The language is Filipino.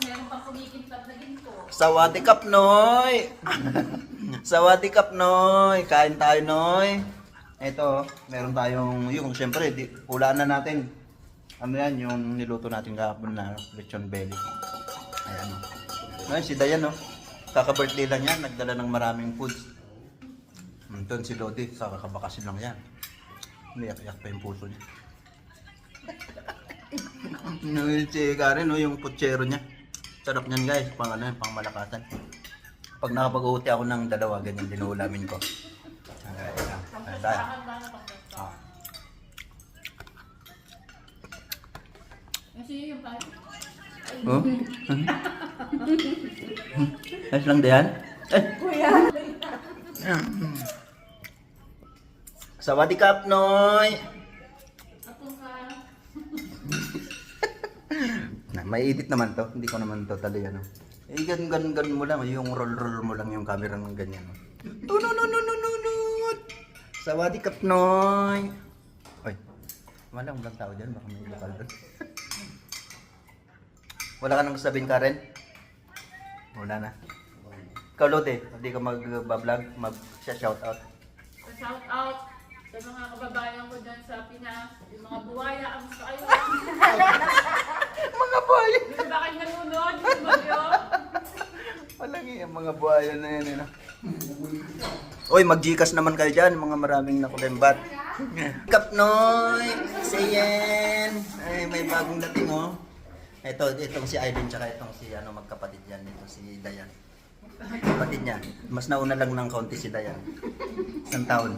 meron pang kumikintab na ginto. Sawadi kap, Noy! Sawadi kap, Noy! Kain tayo, Noy! Ito, meron tayong, yung siyempre, hulaan na natin. Ano yan, yung niluto natin kahapon na lechon belly. Ayan. Ngayon, si Dayan, no? Kaka-birthday lang yan, nagdala ng maraming foods. Doon si Lodi, kakabakasin lang yan. Umiyak-iyak pa yung puso niya. Si Karen, no, yung putsero niya. Sarap niyan, guys, pang ano, pang malakasan. Pag nakapag-uti ako ng dalawa, ganyan dinulamin ko. Kasi yung tayo. Oh? Ayos lang diyan? Kuya! Sawadee kap, Noy! Atong ka. May edit naman to, hindi ko naman totally ano. Eh, gan mo lang, yung roll mo lang yung camera ng ganyan. No. Sawadee kap, Noy! Oy, walang tao dyan, baka may lokal doon. Wala ka nang sabihin, Karen? Wala na. Ikaw, Lodi, hindi ka mag-vlog, mag-shout out. Shout out sa mga kababayan ko dyan sa Pinas. Yung mga buwaya, ang gusto kayo. Mga buhaya! Hindi ba kayo nanonood? Yung bagyo? Walang yung mga buhaya na yan, ano. Oy, mag-Gcash naman kayo dyan, mga maraming nakulembat. Kap, Noy! Sayen! Ay, may bagong dating, oh. Itong si Aileen, tsaka itong si magkapatid yan. Ito si Dayan. Kapatid niya. Mas nauna lang ng kaunti si Dayan. Isang taon.